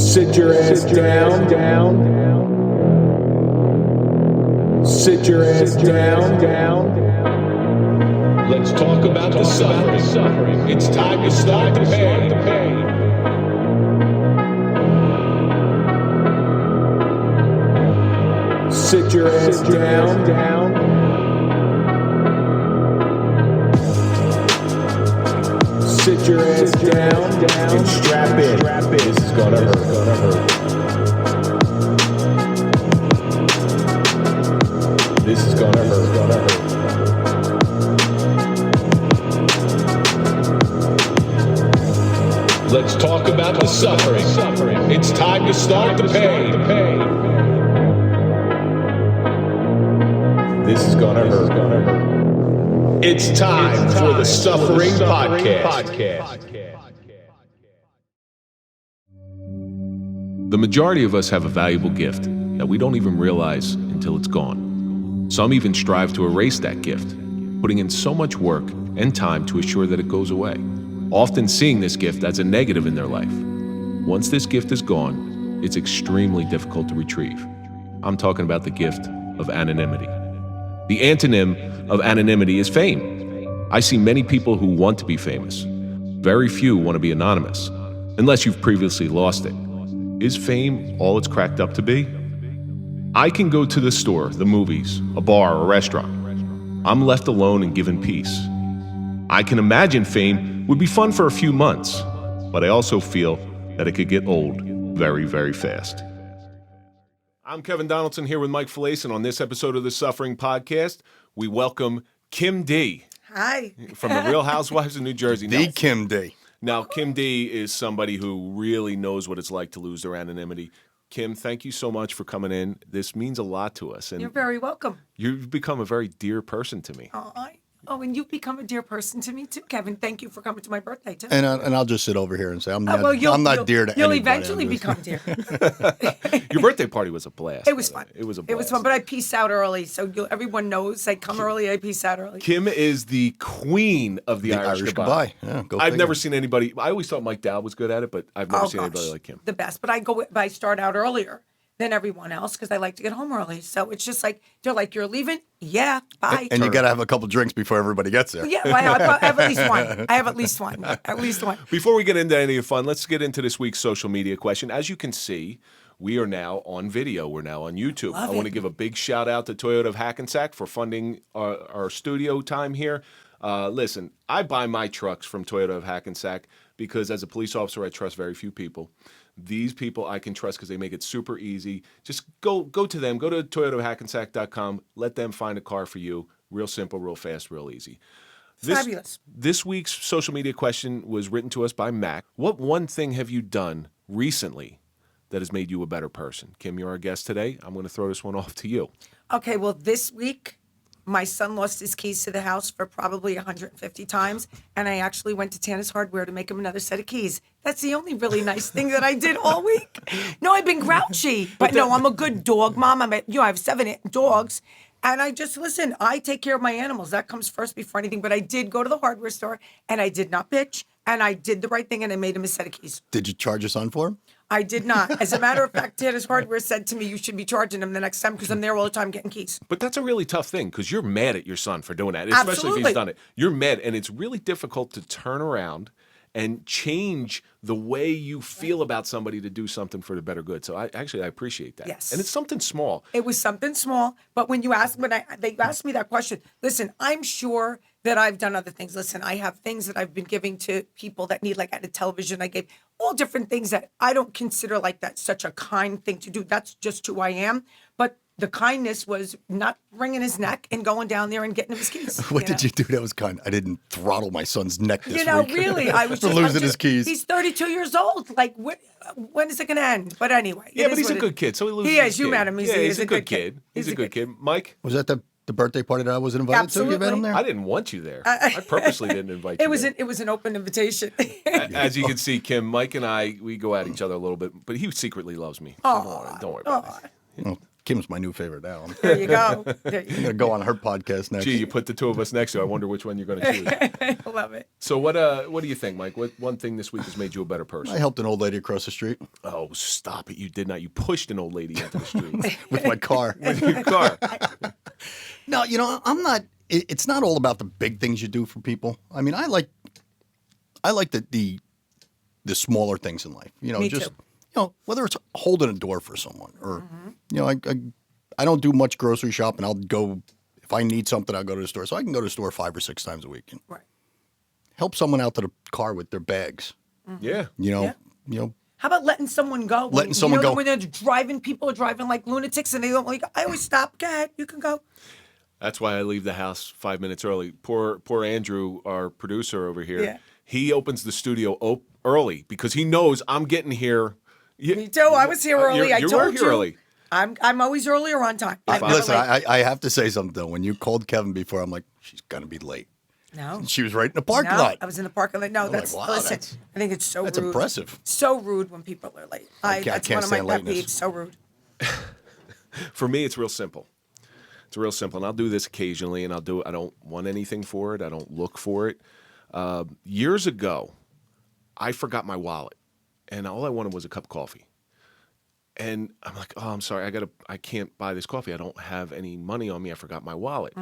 Sit your ass down. Sit your ass down. Let's talk about the suffering. It's time to start the pay. Sit your ass down. Sit your ass down and strap in. This is gonna hurt. This is gonna hurt. Let's talk about the suffering. It's time to start the pain. This is gonna hurt. It's time for the Suffering Podcast. The majority of us have a valuable gift that we don't even realize until it's gone. Some even strive to erase that gift, putting in so much work and time to assure that it goes away, often seeing this gift as a negative in their life. Once this gift is gone, it's extremely difficult to retrieve. I'm talking about the gift of anonymity. The antonym of anonymity is fame. I see many people who want to be famous. Very few want to be anonymous, unless you've previously lost it. Is fame all it's cracked up to be? I can go to the store, the movies, a bar, a restaurant. I'm left alone and given peace. I can imagine fame would be fun for a few months, but I also feel that it could get old very, very fast. I'm Kevin Donaldson here with Mike Failace, and on this episode of the Suffering Podcast, we welcome Kim D. Hi. From the Real Housewives of New Jersey. The Kim D. Now, Kim D is somebody who really knows what it's like to lose their anonymity. Kim, thank you so much for coming in. This means a lot to us. And you're very welcome. You've become a very dear person to me. And you've become a dear person to me too, Kevin. Thank you for coming to my birthday too. And I'll just sit over here and say I'm not dear to anybody. You'll eventually become dear. Your birthday party was a blast. It was fun. It was a blast. It was fun, but I peaced out early, so everyone knows I come early, I peace out early. Kim is the queen of the Irish goodbye. Yeah, I've never seen anybody. I always thought Mike Dowd was good at it, but I've never seen anybody like Kim. The best, but I start out earlier than everyone else because I like to get home early. So it's just like, they're like, you're leaving? Yeah, bye. And you got to have a couple drinks before everybody gets there. Yeah, well, I have at least one. At least one. Before we get into any of the fun, let's get into this week's social media question. As you can see, we are now on video. We're now on YouTube. I want to give a big shout out to Toyota of Hackensack for funding our studio time here. Listen, I buy my trucks from Toyota of Hackensack because as a police officer, I trust very few people. These people I can trust because they make it super easy. Just go to them. Go to toyotaofhackensack.com. Let them find a car for you. Real simple, real fast, real easy. Fabulous. This week's social media question was written to us by Mac. What one thing have you done recently that has made you a better person? Kim, you're our guest today. I'm going to throw this one off to you. Okay, well, this week, my son lost his keys to the house for probably 150 times, and I actually went to Tanner's Hardware to make him another set of keys. That's the only really nice thing that I did all week. No, I've been grouchy, but no, I'm a good dog mom. I have 7 dogs, and I take care of my animals. That comes first before anything, but I did go to the hardware store, and I did not bitch, and I did the right thing, and I made him a set of keys. Did you charge your son for him? I did not. As a matter of fact, Tanner's Hardware said to me, you should be charging him the next time because I'm there all the time getting keys. But that's a really tough thing because you're mad at your son for doing that, especially Absolutely. if he's done it. You're mad, and it's really difficult to turn around and change the way you feel about somebody to do something for the better good. So I appreciate that. Yes. And it's something small. It was something small, but when they asked me that question, listen, I'm sure that I've done other things. Listen, I have things that I've been giving to people that need, like at a television, I gave all different things that I don't consider like that's such a kind thing to do. That's just who I am. But the kindness was not wringing his neck and going down there and getting him his keys. What did you do that was kind? I didn't throttle my son's neck this week. Really, I was for losing his keys. He's 32 years old. Like, when is it going to end? But anyway. Yeah, but he's a good kid, so he loses He his is. You kid. met him. He's a good kid. He's a good kid. Mike? Was that the birthday party that I wasn't invited Absolutely. to? You met him there? I didn't want you there. I purposely didn't invite you there. It was an open invitation. As you can see, Kim, Mike and I, we go at each other a little bit, but he secretly loves me. So don't worry about it. Kim's my new favorite now. There you go. I'm going to go on her podcast next. Gee, you put the two of us next to. I wonder which one you're going to choose. I love it. So what do you think, Mike? What one thing this week has made you a better person? I helped an old lady across the street Oh, stop it! You did not. You pushed an old lady into the street with my car. with your car. No, I'm not. It's not all about the big things you do for people. I mean, I like the smaller things in life. Me just too. Whether it's holding a door for someone or I don't do much grocery shopping. I'll go if I need something. I'll go to the store. So I can go to the store 5 or 6 times a week and Right. help someone out to the car with their bags. Yeah. How about letting someone go? Letting someone go. When they're driving, people are driving like lunatics and they don't like, I always stop. Go ahead. You can go. That's why I leave the house 5 minutes early. Poor Andrew, our producer over here. Yeah. He opens the studio early because he knows I'm getting here. Me too. I was here early. You I were told here you. I'm I'm always early or on time. I'm never Listen, late. I have to say something though. When you called Kevin before, I'm like, she's gonna be late. No. She was right in the parking No, lot. I was in the parking lot. No, I'm that's like, wow, listen. that's- I think it's so that's rude. impressive. So rude when people are late. I That's can't one of my stand pet lateness. peeves. So rude. For me, it's real simple. It's real simple, and I'll do this occasionally, and I don't want anything for it. I don't look for it. Years ago, I forgot my wallet, and all I wanted was a cup of coffee. And I'm like, oh, I'm sorry, I can't buy this coffee. I don't have any money on me. I forgot my wallet.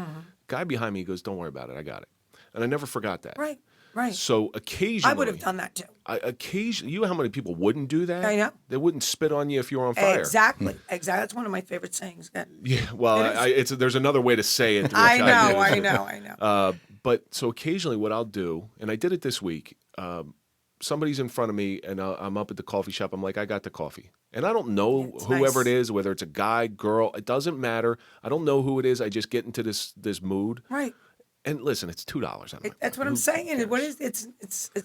Guy behind me goes, don't worry about it. I got it. And I never forgot that. Right. Right. So occasionally, I would have done that too. Occasionally, you know how many people wouldn't do that? I know. They wouldn't spit on you if you were on fire. Exactly. Exactly. That's one of my favorite sayings. Yeah. Yeah. Well, there's another way to say it. Which I didn't. know. But so occasionally, what I'll do, and I did it this week. Somebody's in front of me, and I'm up at the coffee shop. I'm like, I got the coffee, and I don't know whoever it is, whether it's a guy, girl. It doesn't matter. I don't know who it is. I just get into this mood. Right. And listen, it's $2. That's what I'm saying. What is it's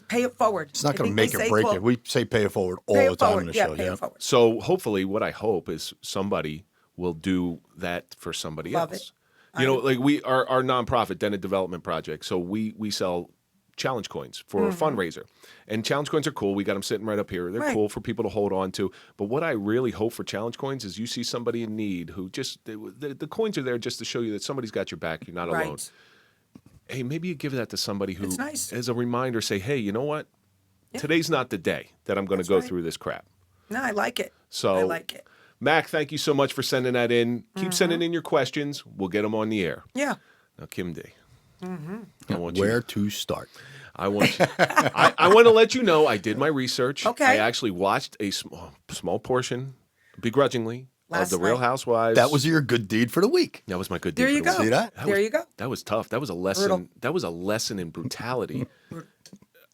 pay it forward. It's not going to make or break it. We say pay it forward all the time in the show. Pay it forward. So hopefully, what I hope is somebody will do that for somebody Love else. it. Like our nonprofit Dental Development Project. So we sell challenge coins for a fundraiser, and challenge coins are cool. We got them sitting right up here. They're cool for people to hold on to. But what I really hope for challenge coins is you see somebody in need who just the coins are there just to show you that somebody's got your back. You're not alone. Right. Hey, maybe you give that to somebody who, It's nice. as a reminder, say, hey, you know what? Today's not the day that I'm going to go through this crap. No, I like it. So, I like it. Mac, thank you so much for sending that in. Keep sending in your questions. We'll get them on the air. Yeah. Now, Kim D. I want Where to start? I want I want to let you know I did my research. Okay. I actually watched a small portion, begrudgingly, of Last the Real night. Housewives. That was your good deed for the week. That was my good deed. There you for the go. week. See that? There you go. That was tough. That was a lesson. Brutal. That was a lesson in brutality.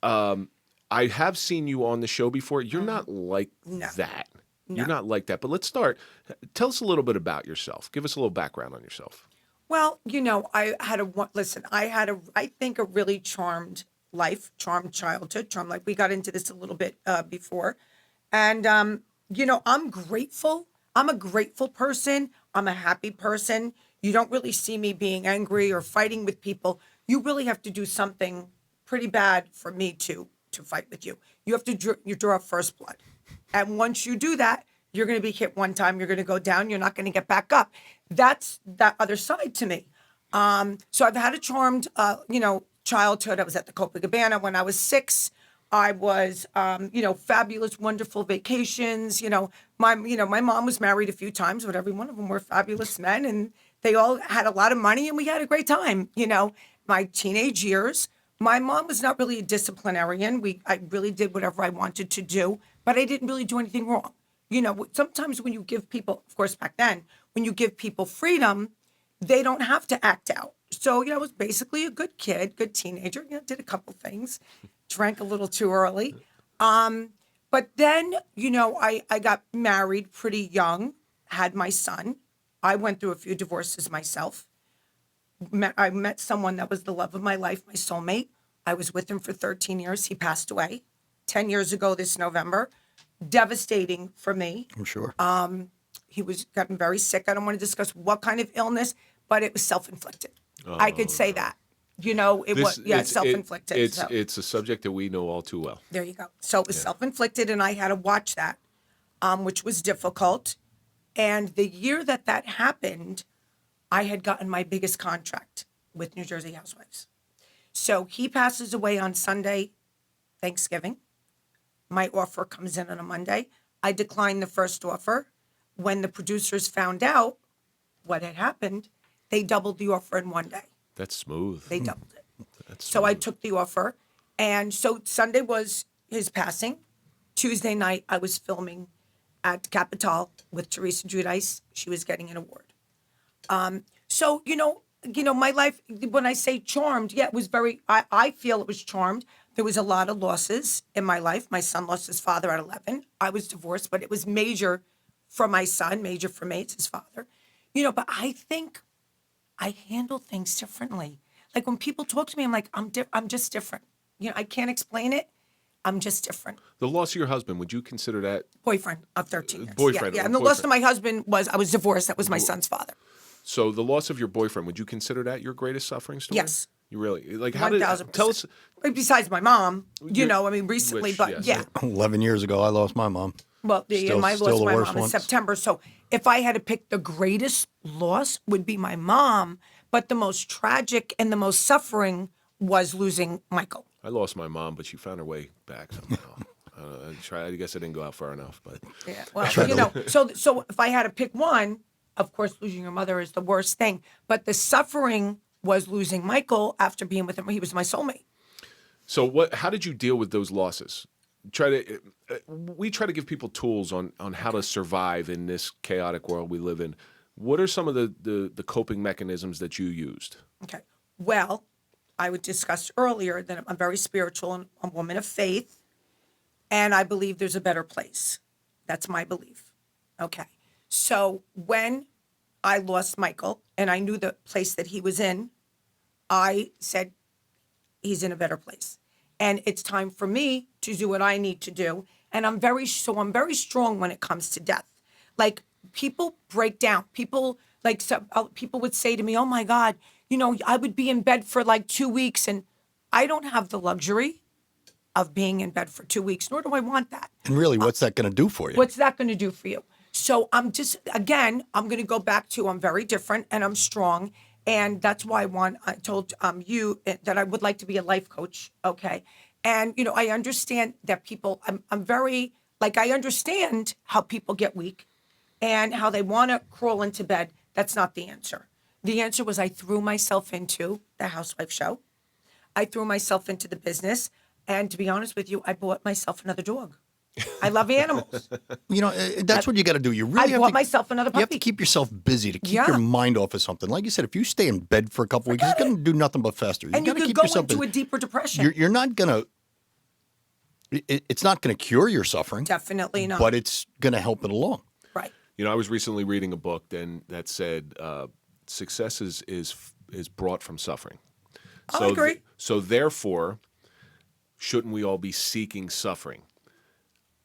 I have seen you on the show before. You're not like that. You're not like that. But let's start. Tell us a little bit about yourself. Give us a little background on yourself. Well, I had I think a really charmed life, charmed childhood, charmed life. We got into this a little bit before. And, I'm grateful. I'm a grateful person. I'm a happy person. You don't really see me being angry or fighting with people. You really have to do something pretty bad for me to fight with you. You have to you draw first blood. And once you do that, you're going to be hit one time. You're going to go down. You're not going to get back up. That's that other side to me. So I've had a charmed, childhood. I was at the Copacabana when I was 6. I was, fabulous, wonderful vacations. My mom was married a few times, but every one of them were fabulous men, and they all had a lot of money, and we had a great time. My teenage years, my mom was not really a disciplinarian. I really did whatever I wanted to do, but I didn't really do anything wrong. Sometimes when you give people, of course, back then, when you give people freedom, they don't have to act out. So, I was basically a good kid, good teenager. Did a couple things, drank a little too early. But then, I got married pretty young, had my son. I went through a few divorces myself. I met someone that was the love of my life, my soulmate. I was with him for 13 years. He passed away 10 years ago this November. Devastating for me. I'm sure. He was gotten very sick. I don't want to discuss what kind of illness, but it was self-inflicted. I could say that. Was self-inflicted. It's a subject that we know all too well. There you go. So it was self-inflicted, and I had to watch that, which was difficult. And the year that happened, I had gotten my biggest contract with New Jersey Housewives. So he passes away on Sunday, Thanksgiving. My offer comes in on a Monday. I declined the first offer. When the producers found out what had happened, they doubled the offer in one day. That's smooth. They doubled it. That's So I smooth. took the offer. And so Sunday was his passing. Tuesday night, I was filming at Capitol with Teresa Giudice. She was getting an award. So, my life, when I say charmed, yeah, it was I feel it was charmed. There was a lot of losses in my life. My son lost his father at 11. I was divorced, but it was major for my son, major for me. It's his father. But I think I handle things differently. Like when people talk to me, I'm like, I'm just different. I can't explain it. I'm just different. The loss of your husband, would you consider that? Boyfriend of 13 years. Boyfriend, Yeah. And the loss of my husband I was divorced. That was my son's father. So the loss of your boyfriend, would you consider that your greatest suffering story? Yes. You really? Like, how did, 1,000%. tell us. Besides my mom, recently, Which, but yes. yeah. 11 years ago, I lost my mom. Well, Still I the lost my worst mom in ones. September. So if I had to pick the greatest loss would be my mom, but the most tragic and the most suffering was losing Michael. I lost my mom, but she found her way back somehow. I guess I didn't go out far enough, but Yeah. Well, so if I had to pick one, of course, losing your mother is the worst thing. But the suffering was losing Michael after being with him. He was my soulmate. so how did you deal with those losses? We try to give people tools on how to survive in this chaotic world we live in. What are some of the coping mechanisms that you used? Okay. Well, I would discuss earlier that I'm very spiritual and a woman of faith, and I believe there's a better place. That's my belief. Okay. So when I lost Michael and I knew the place that he was in, I said, he's in a better place. And it's time for me to do what I need to do. And I'm very strong when it comes to death. Like people break down. People would say to me, "Oh my God, I would be in bed for like 2 weeks," and I don't have the luxury of being in bed for 2 weeks, nor do I want that. And really, what's that going to do for you? What's that going to do for you? So I'm going to go back to I'm very different and I'm strong. And that's why I told you that I would like to be a life coach. Okay. And, I understand that people, I'm very, I understand how people get weak and how they want to crawl into bed. That's not the answer. The answer was I threw myself into the housewife show. I threw myself into the business. And to be honest with you, I bought myself another dog. I love animals. That's what you got to do. You really I bought myself another You have puppy. to keep yourself busy to keep Yeah. your mind off of something. Like you said, if you stay in bed for a couple weeks, it's going to do nothing but fester. And you got to could keep go yourself into busy. a deeper depression. You're not going to. It's not going to cure your suffering. Definitely not. But it's going to help it along. Right. I was recently reading a book that said success is brought from suffering. I agree. So therefore, shouldn't we all be seeking suffering?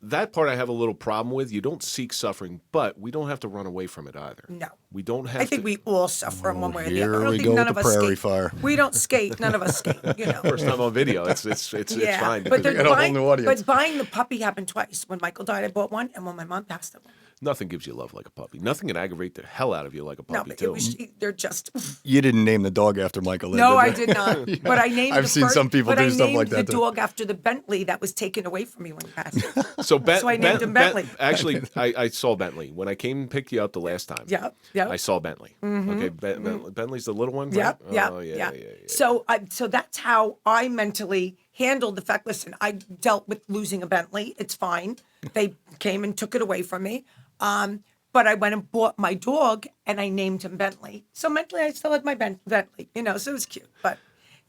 That part I have a little problem with. You don't seek suffering, but we don't have to run away from it either. No. We don't have I think to. we all suffer in one way or the here other. I don't we think go none with of the us prairie skate. fire. We don't skate. None of us skate. First time on video. It's fine. But, because got a whole new audience. but buying the puppy happened twice. When Michael died, I bought one, and when my mom passed, I bought one. nothing gives you love like a puppy. Nothing can aggravate the hell out of you like a No, puppy but too. they're just. You didn't name the dog after Michael. No, I did you? did not. But I named. I've the seen first, some people but do I stuff named like that, the too. dog after the Bentley that was taken away from me when he passed. So I named him Bentley. Actually, I saw Bentley when I came and picked you up the last time. Yeah. I saw Bentley. Okay, Bentley's the little one. Yeah, Right? yeah, Oh, yeah. yeah. So that's how I mentally handled the fact. Listen, I dealt with losing a Bentley. It's fine. They came and took it away from me. But I went and bought my dog, and I named him Bentley. So mentally, I still had my Bentley. So it was cute. But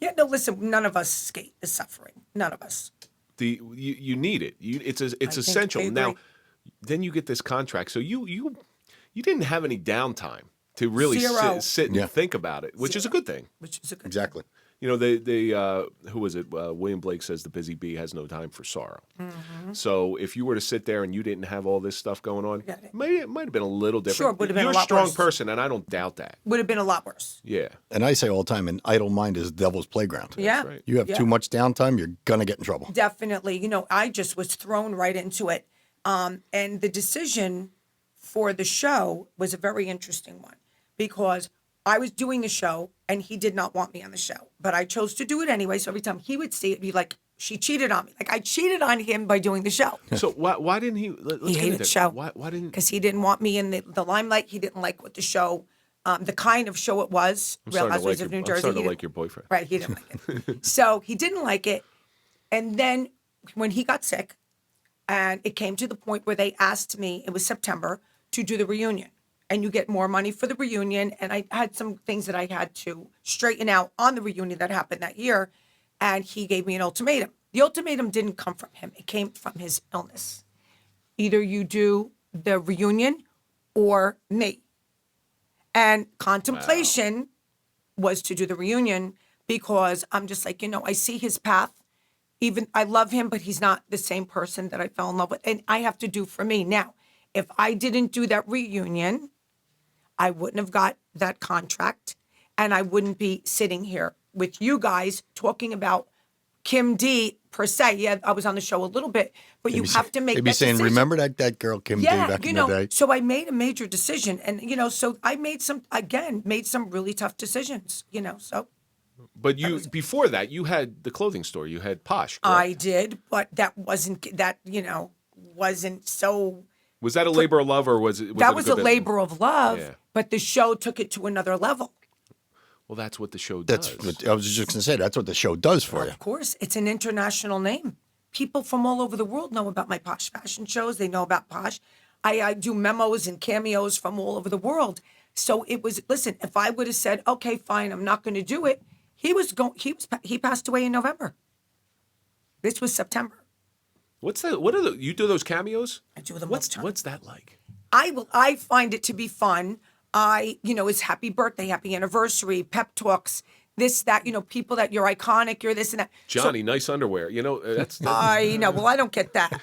yeah, no, listen, none of us skate the suffering. None of us. You need it. It's think essential. I agree. Now, then you get this contract. So you didn't have any downtime to really Zero. sit and Yeah. think about it, which is a good thing. Which is a good Exactly. They who was it? William Blake says the busy bee has no time for sorrow. So if you were to sit there and you didn't have all this stuff going on, Got it. it might have been a little different. Sure, it would have been You're a lot strong worse. person, and I don't doubt that. Would have been a lot worse. Yeah, And I say all the time, an idle mind is the devil's playground. Yeah. right. You have Yeah. too much downtime, you're going to get in trouble. Definitely. I just was thrown right into it. And the decision for the show was a very interesting one because I was doing a show and he did not want me on the show, but I chose to do it anyway. So every time he would see it, be like, she cheated on me. Like I cheated on him by doing the show. So why didn't he? Let's He get hated into the that. show. Why didn't? Because he didn't want me in the limelight. He didn't like what the show, the kind of show it was. Real Housewives of New Jersey. I'm starting He to like didn't- your boyfriend. Right, he didn't like it. So he didn't like it. And then when he got sick, and it came to the point where they asked me, it was September, to do the reunion. And you get more money for the reunion. And I had some things that I had to straighten out on the reunion that happened that year. And he gave me an ultimatum. The ultimatum didn't come from him. It came from his illness. Either you do the reunion or me. And contemplation was to do the reunion because I'm just like, I see his path. Even I love him, but he's not the same person that I fell in love with. And I have to do for me. Now, if I didn't do that reunion, I wouldn't have got that contract and I wouldn't be sitting here with you guys talking about Kim D per se. Yeah, I was on the show a little bit, but you have to make They'd be that saying, decision. remember that girl Kim D back in the day? So I made a major decision and, so I made some really tough decisions, so. But before that, you had the clothing store. You had Posh. Correct? I did, but that wasn't so. Was that a labor of love, or was it? That was a labor of love, Yeah. but the show took it to another level. Well, that's what the show does. That's what I was just going to say. That's what the show does for you. Of course, it's an international name. People from all over the world know about my Posh fashion shows. They know about Posh. I do memos and cameos from all over the world. So it was. Listen, if I would have said, "Okay, fine, I'm not going to do it," he passed away in November. This was September. What are you do those cameos? I do them all the time. What's that like? I find it to be fun. It's happy birthday, happy anniversary, pep talks, this, that, people that you're iconic, you're this and that. Johnny, nice underwear. That's I know. Well, I don't get that.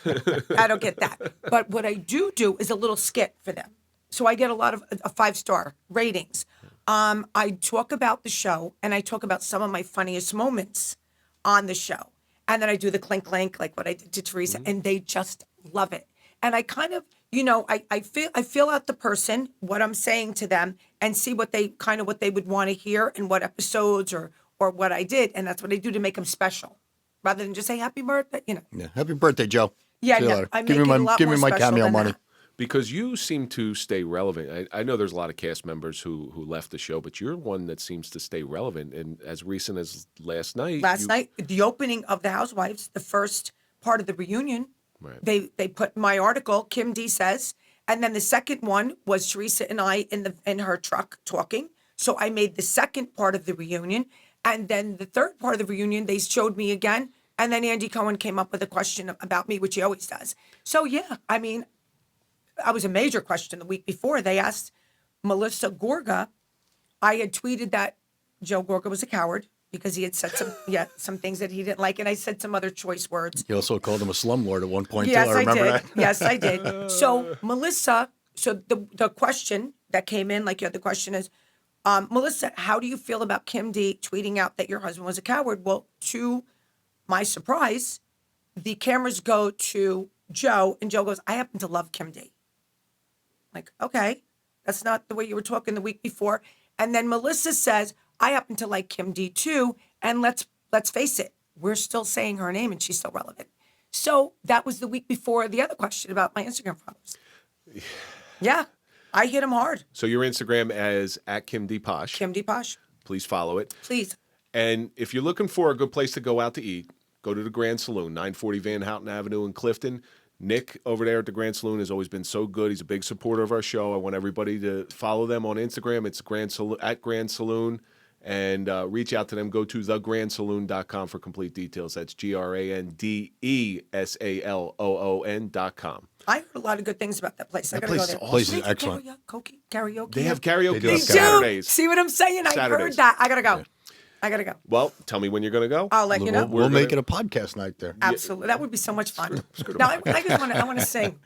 I don't get that. But what I do is a little skit for them. So I get a lot of 5-star ratings. I talk about the show and I talk about some of my funniest moments on the show. And then I do the clink clink, like what I did to Teresa, and they just love it. And I kind of, I feel out the person, what I'm saying to them, and see what they would want to hear and what episodes or what I did, and that's what I do to make them special, rather than just say happy birthday. Yeah. Happy birthday, Joe. Yeah, See you no, later. I give make me it a my lot give more me my special cameo than money. that. Because you seem to stay relevant. I know there's a lot of cast members who left the show, but you're one that seems to stay relevant. And as recent as last night. Last night, the opening of the Housewives, the first part of the reunion, Right. they put my article, Kim D says, and then the second one was Teresa and I in her truck talking. So I made the second part of the reunion, and then the third part of the reunion they showed me again, and then Andy Cohen came up with a question about me, which he always does. So yeah, I mean, I was a major question the week before. They asked Melissa Gorga. I had tweeted that Joe Gorga was a coward because he had said some things that he didn't like, and I said some other choice words. You also called him a slumlord at one point, Yes, too. I remember did. that. Yes, I did. So Melissa, the question that came in, like the question is, Melissa, how do you feel about Kim D tweeting out that your husband was a coward? Well, to my surprise, the cameras go to Joe, and Joe goes, I happen to love Kim D. Like, okay, that's not the way you were talking the week before. And then Melissa says, I happen to like Kim D too. And let's face it, we're still saying her name and she's still relevant. So that was the week before the other question about my Instagram followers. Yeah, I hit him hard. So your Instagram is at Kim D Posh. Kim D Posh. Please follow it. Please. And if you're looking for a good place to go out to eat, go to the Grand Saloon, 940 Van Houten Avenue in Clifton. Nick over there at the Grand Saloon has always been so good. He's a big supporter of our show. I want everybody to follow them on Instagram. It's at Grand Saloon. And reach out to them. Go to thegrandsaloon.com for complete details. That's GRANDESALOON.com. I heard a lot of good things about that place. I gotta go there. place is excellent. Karaoke. They have karaoke They do have Saturdays. See what I'm saying? I Saturdays. heard that. I gotta go. I gotta go. Well, tell me when you're going to go. I'll let you know. We'll make it a podcast night there. Absolutely. That would be so much fun. No, I just want to sing.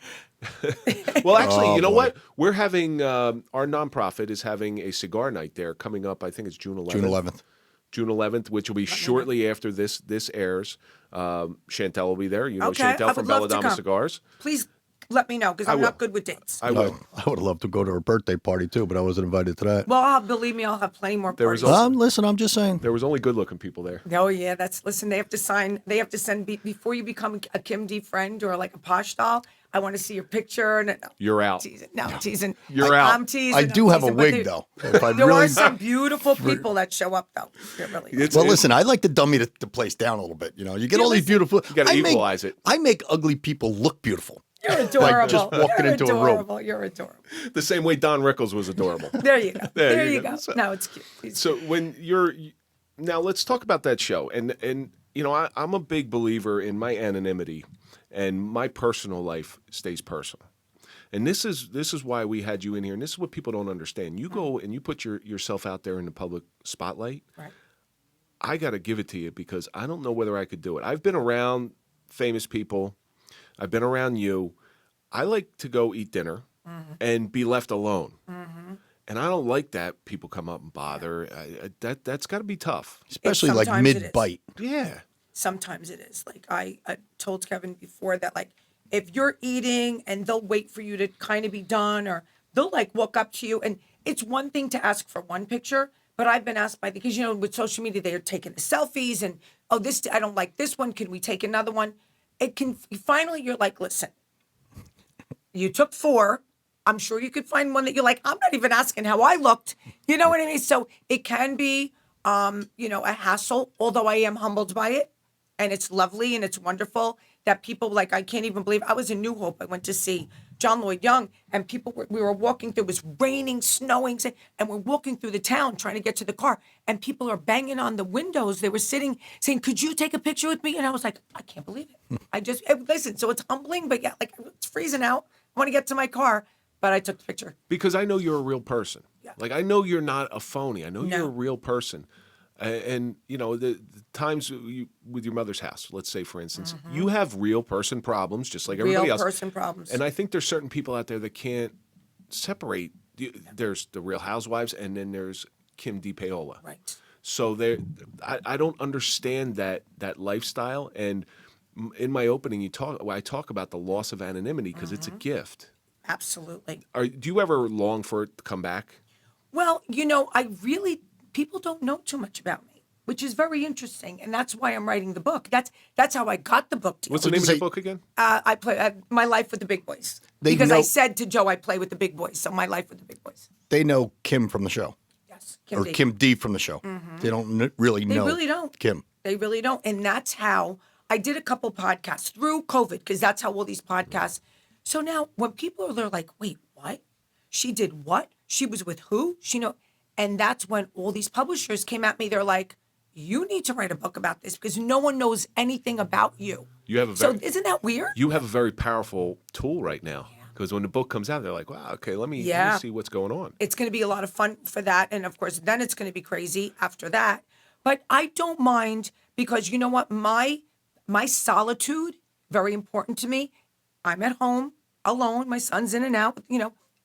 Well, actually, you know boy. what? We're having, our nonprofit is having a cigar night there coming up. I think it's June 11th. June 11th. June 11th, which will be shortly after this airs. Chantel will be there. You know Okay, I Chantel would from love to Belladama come. Cigars. Please let me know because I'm not good with dates. I will. I would have loved to go to her birthday party too, but I wasn't invited to that. Well, believe me, I'll have plenty more parties. Listen, I'm just saying. There was only good-looking people there. Oh yeah, listen. They have to sign. They have to send before you become a Kim D friend or like a posh doll. I want to see your picture. And You're out. Teasing. No, teasing. You're out. I'm teasing. I do have a teasing, wig though. If I There really, are some beautiful people that show up though. There really are. well, listen, I like to dummy the place down a little bit. You know, you get all these beautiful. You gotta equalize it. I make ugly people look beautiful. You're adorable. just walking You're into a room. adorable. You're adorable. The same way Don Rickles was adorable. There you go. There you go. So- No, it's cute. So when now let's talk about that show. And you know, I'm a big believer in my anonymity, and my personal life stays personal. And this is why we had you in here. And this is what people don't understand. You go and you put yourself out there in the public spotlight. Right. I got to give it to you because I don't know whether I could do it. I've been around famous people. I've been around you. I like to go eat dinner and be left alone. And I don't like that people come up and bother. That's got to be tough. Especially like Sometimes it is. mid-bite. Yeah. Sometimes it is. Like I told Kevin before that, like, if you're eating and they'll wait for you to kind of be done, or they'll like walk up to you, and it's one thing to ask for one picture, but I've been asked because you know with social media they're taking the selfies and this I don't like this one. Can we take another one? It can finally you're like, listen, you took 4. I'm sure you could find one that you're like, I'm not even asking how I looked. You know what I mean? So it can be a hassle, although I am humbled by it. And it's lovely and it's wonderful that people like, I can't even believe I was in New Hope. I went to see John Lloyd Young and we were walking through, it was raining, snowing, and we're walking through the town trying to get to the car. And people are banging on the windows. They were sitting saying, could you take a picture with me? And I was like, I can't believe it. Listen, so it's humbling, but yeah, like it's freezing out. I want to get to my car, but I took the picture. Because I know you're a real person. Yeah. Like I know you're not a phony. I know No. you're a real person. And you know the times with your mother's house, let's say for instance, you have real person problems, just like everybody Real else. person problems. And I think there's certain people out there that can't separate. There's the Real Housewives, and then there's Kim DePaola. Right. So I don't understand that lifestyle. And in my opening, I talk about the loss of anonymity because it's a gift. Absolutely. Do you ever long for it to come back? Well, people don't know too much about me, which is very interesting, and that's why I'm writing the book. That's how I got the book deal. What's the name of the book again? I play My Life with the Big Boys. They Because know- I said to Joe, I play with the big boys, so My Life with the Big Boys. They know Kim from the show. Yes, Or D. Kim D from the show. They don't really know. They really don't. Kim. They really don't, and that's how I did a couple podcasts through COVID, because that's how all these podcasts. So now when people are like, wait, what? She did what? She was with who? And that's when all these publishers came at me. They're like, you need to write a book about this because no one knows anything about you. So isn't that weird? You have a very powerful tool right now because when the book comes out, they're like, wow, okay, let me see what's going on. It's going to be a lot of fun for that. And of course, then it's going to be crazy after that. But I don't mind because you know what? My solitude, very important to me. I'm at home alone. My son's in and out,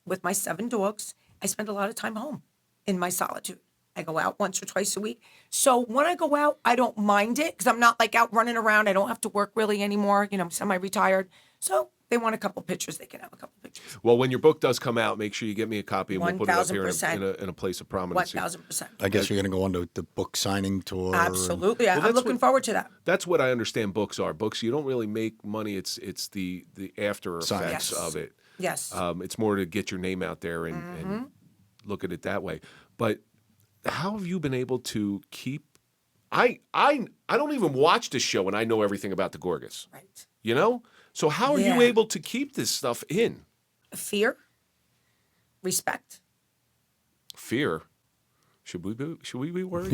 with my 7 dogs. I spend a lot of time home in my solitude. I go out once or twice a week. So when I go out, I don't mind it because I'm not like out running around. I don't have to work really anymore. I'm semi-retired. So they want a couple pictures, they can have a couple pictures. Well, when your book does come out, make sure you get me a copy and we'll put it up here 1000%. in a place of prominence. 1000%. I guess you're going to go on the book signing tour. Absolutely. I'm looking forward to that. That's what I understand books are. Books, you don't really make money. It's the after effects Yes. of it. Yes. It's more to get your name out there and look at it that way. But how have you been able to keep? I don't even watch this show and I know everything about the Gorgas. Right. So how are you able to keep this stuff in? Fear, respect. Fear. Should we be worried?